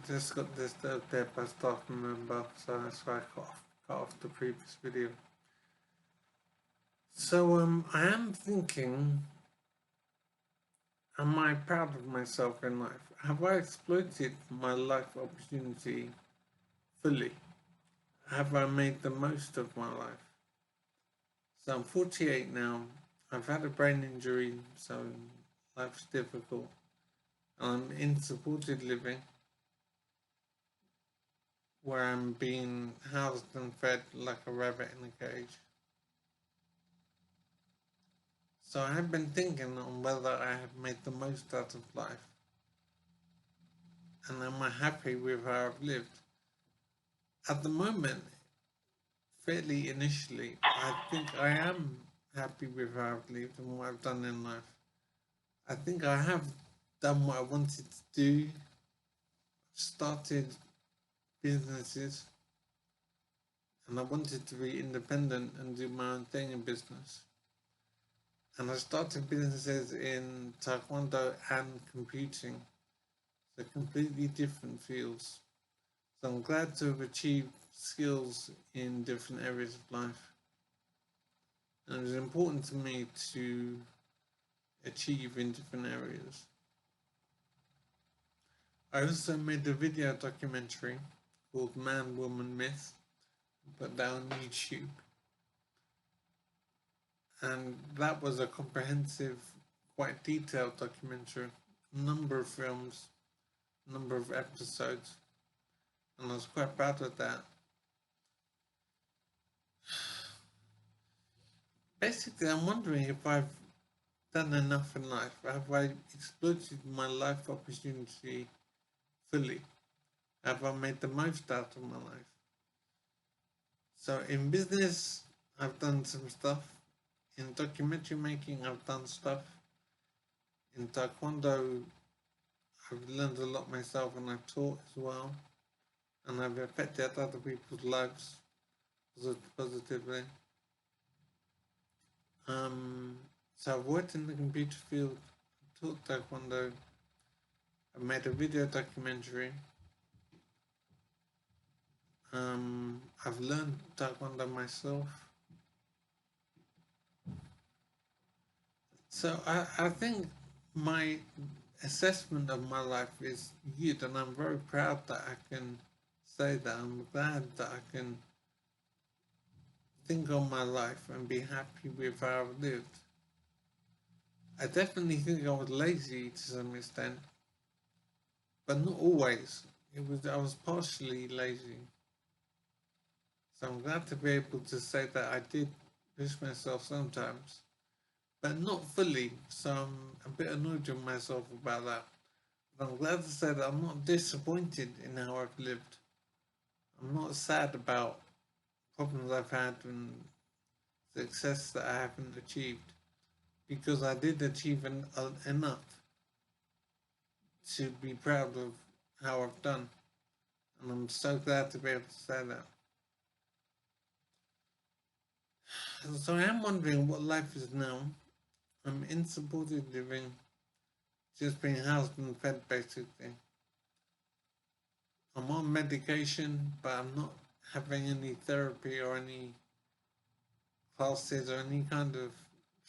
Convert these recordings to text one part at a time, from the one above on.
Just got disturbed there by staff member, so that's why I cut off the previous video. So I am thinking, am I proud of myself in life? Have I exploited my life opportunity fully? Have I made the most of my life? So I'm 48 now. I've had a brain injury, so life's difficult. I'm in supported living, where I'm being housed and fed like a rabbit in a cage. So I have been thinking on whether I have made the most out of life, and am I happy with how I've lived? At the moment, fairly initially, I think I am happy with how I've lived and what I've done in life. I think I have done what I wanted to do, started businesses, and I wanted to be independent and do my own thing in business. And I started businesses in taekwondo and computing, so completely different fields. So I'm glad to have achieved skills in different areas of life. And it was important to me to achieve in different areas. I also made a video documentary called Man, Woman, Myth, put that on YouTube. And that was a comprehensive, quite detailed documentary, a number of films, a number of episodes, and I was quite proud of that. Basically, I'm wondering if I've done enough in life. Have I exploited my life opportunity fully? Have I made the most out of my life? So in business, I've done some stuff. In documentary making, I've done stuff. In taekwondo, I've learned a lot myself and I've taught as well. And I've affected other people's lives positively. So I've worked in the computer field, taught taekwondo, I've made a video documentary. I've learned taekwondo myself. So I think my assessment of my life is good, and I'm very proud that I can say that. I'm glad that I can think on my life and be happy with how I've lived. I definitely think I was lazy to some extent, but not always. I was partially lazy. So I'm glad to be able to say that I did push myself sometimes, but not fully. So I'm a bit annoyed with myself about that. But I'm glad to say that I'm not disappointed in how I've lived. I'm not sad about problems I've had and success that I haven't achieved, because I did achieve enough to be proud of how I've done. And I'm so glad to be able to say that. So I am wondering what life is now. I'm in supported living, just being housed and fed basically. I'm on medication, but I'm not having any therapy or any classes or any kind of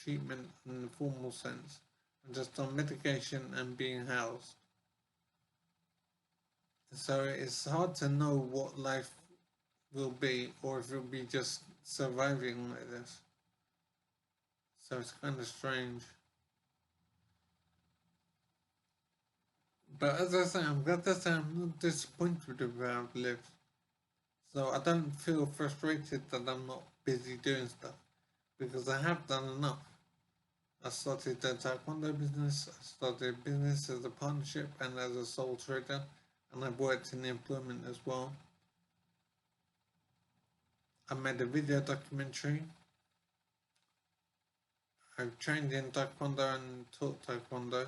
treatment in the formal sense. I'm just on medication and being housed. So it's hard to know what life will be, or if it'll be just surviving like this. So it's kind of strange. But as I say, I'm glad to say I'm not disappointed with how I've lived. So I don't feel frustrated that I'm not busy doing stuff, because I have done enough. I started a taekwondo business, I started a business as a partnership and as a sole trader, and I've worked in employment as well. I made a video documentary. I've trained in taekwondo and taught taekwondo,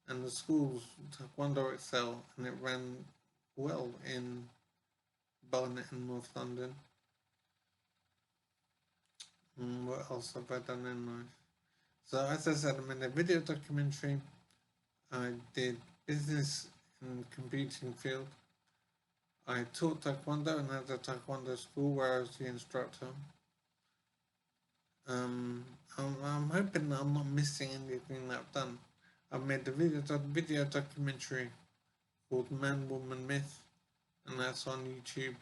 and the school's taekwondo excel, and it ran well in Barnet and North London. And what else have I done in life? So as I said, I made a video documentary. I did business in the competing field. I taught Taekwondo and had a Taekwondo school where I was the instructor. Um, I'm hoping that I'm not missing anything that I've done. I've made a video documentary called Man, Woman, Myth, and that's on YouTube.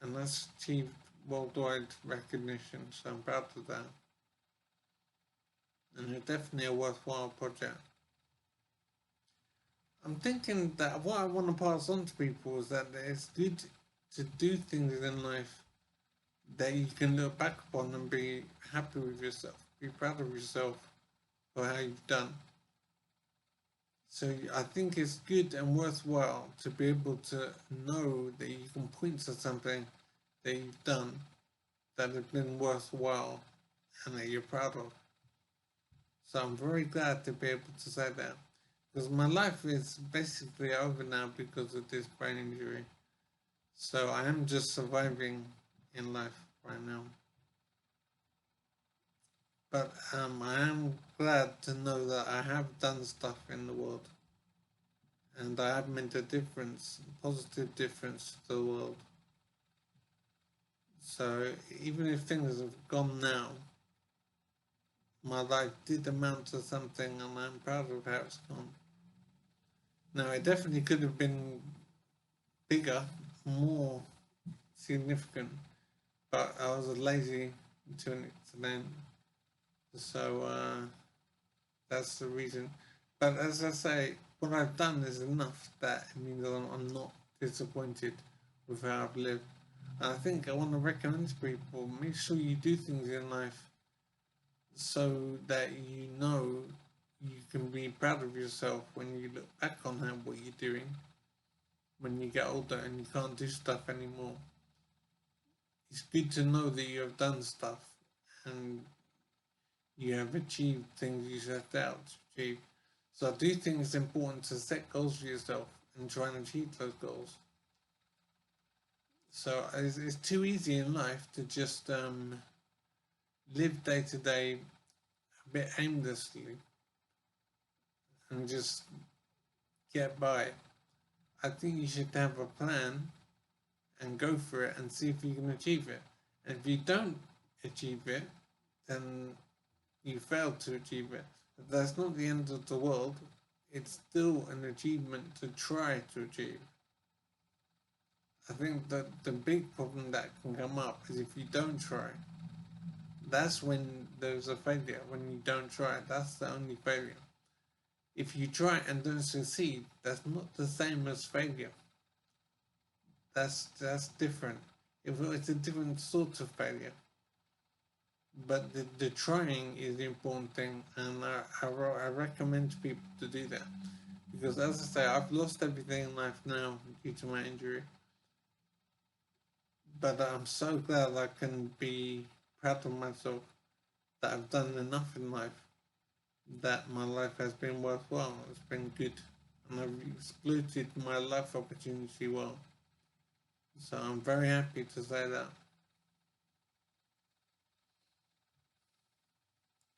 And that's achieved worldwide recognition, so I'm proud of that. And it's definitely a worthwhile project. I'm thinking that what I want to pass on to people is that it's good to do things in life that you can look back upon and be happy with yourself, be proud of yourself for how you've done. So I think it's good and worthwhile to be able to know that you can point to something that you've done that has been worthwhile and that you're proud of. So I'm very glad to be able to say that. Because my life is basically over now because of this brain injury. So I am just surviving in life right now. But I am glad to know that I have done stuff in the world. And I have made a difference, a positive difference to the world. So even if things have gone now, my life did amount to something and I'm proud of how it's gone. Now, it definitely could have been bigger, more significant, but I was lazy to an extent. So that's the reason. But as I say, what I've done is enough that it means I'm not disappointed with how I've lived. And I think I want to recommend to people, make sure you do things in life so that you know you can be proud of yourself when you look back on what you're doing when you get older and you can't do stuff anymore. It's good to know that you have done stuff and you have achieved things you set out to achieve. So I do think it's important to set goals for yourself and try and achieve those goals. So it's too easy in life to just live day to day a bit aimlessly and just get by. I think you should have a plan and go for it and see if you can achieve it. And if you don't achieve it, then you failed to achieve it. But that's not the end of the world. It's still an achievement to try to achieve. I think that the big problem that can come up is if you don't try. That's when there's a failure. When you don't try, that's the only failure. If you try and don't succeed, that's not the same as failure. That's different. It's a different sort of failure. But the trying is the important thing, and I recommend people to do that. Because as I say, I've lost everything in life now due to my injury. But I'm so glad I can be proud of myself that I've done enough in life, that my life has been worthwhile, it's been good, and I've exploited my life opportunity well. So I'm very happy to say that.